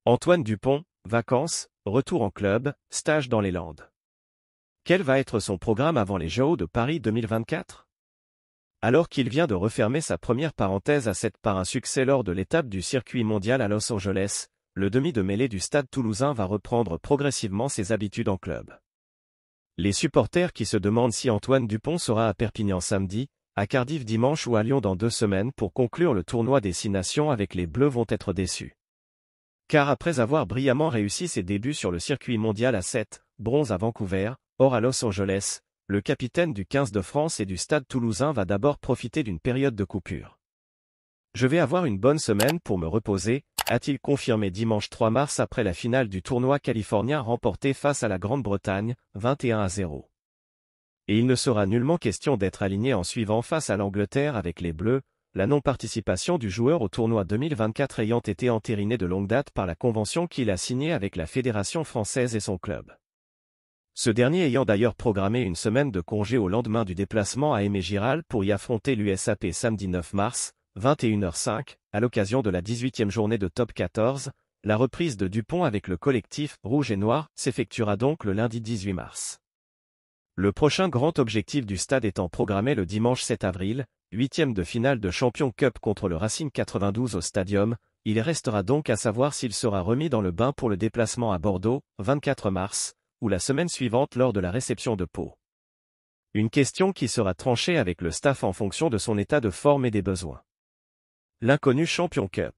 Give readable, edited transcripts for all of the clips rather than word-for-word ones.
Antoine Dupont, vacances, retour en club, stage dans les Landes. Quel va être son programme avant les JO de Paris 2024? Alors qu'il vient de refermer sa première parenthèse à 7 par un succès lors de l'étape du circuit mondial à Los Angeles, le demi de mêlée du Stade Toulousain va reprendre progressivement ses habitudes en club. Les supporters qui se demandent si Antoine Dupont sera à Perpignan samedi, à Cardiff dimanche ou à Lyon dans 2 semaines pour conclure le tournoi des 6 nations avec les Bleus vont être déçus. Car après avoir brillamment réussi ses débuts sur le circuit mondial à 7, bronze à Vancouver, or à Los Angeles, le capitaine du 15 de France et du Stade Toulousain va d'abord profiter d'une période de coupure. Je vais avoir une bonne semaine pour me reposer, a-t-il confirmé dimanche 3 mars après la finale du tournoi californien remporté face à la Grande-Bretagne, 21-0. Et il ne sera nullement question d'être aligné en suivant face à l'Angleterre avec les Bleus, la non-participation du joueur au tournoi 2024 ayant été entérinée de longue date par la convention qu'il a signée avec la Fédération française et son club. Ce dernier ayant d'ailleurs programmé une semaine de congé au lendemain du déplacement à Aimé-Giral pour y affronter l'USAP samedi 9 mars, 21h05, à l'occasion de la 18e journée de Top 14, la reprise de Dupont avec le collectif Rouge et Noir s'effectuera donc le lundi 18 mars. Le prochain grand objectif du stade étant programmé le dimanche 7 avril, 8e de finale de Champions Cup contre le Racing 92 au Stadium, il restera donc à savoir s'il sera remis dans le bain pour le déplacement à Bordeaux, 24 mars, ou la semaine suivante lors de la réception de Pau. Une question qui sera tranchée avec le staff en fonction de son état de forme et des besoins. L'inconnu Champions Cup.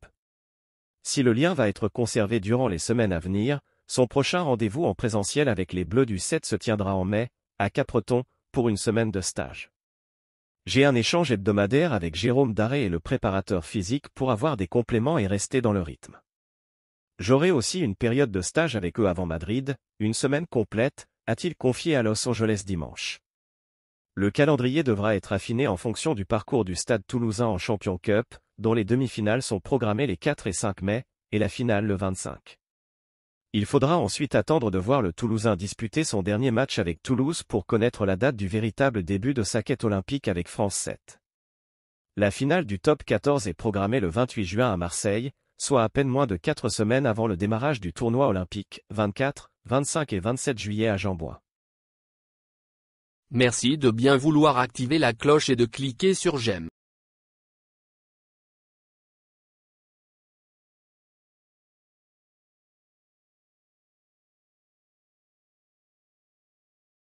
Si le lien va être conservé durant les semaines à venir, son prochain rendez-vous en présentiel avec les Bleus du 7 se tiendra en mai, à Capbreton, pour une semaine de stage. J'ai un échange hebdomadaire avec Jérôme Daré et le préparateur physique pour avoir des compléments et rester dans le rythme. J'aurai aussi une période de stage avec eux avant Madrid, une semaine complète, a-t-il confié à Los Angeles dimanche. Le calendrier devra être affiné en fonction du parcours du Stade Toulousain en Champions Cup, dont les demi-finales sont programmées les 4 et 5 mai, et la finale le 25. Il faudra ensuite attendre de voir le Toulousain disputer son dernier match avec Toulouse pour connaître la date du véritable début de sa quête olympique avec France 7. La finale du Top 14 est programmée le 28 juin à Marseille, soit à peine moins de 4 semaines avant le démarrage du tournoi olympique, 24, 25 et 27 juillet à Jambois. Merci de bien vouloir activer la cloche et de cliquer sur j'aime.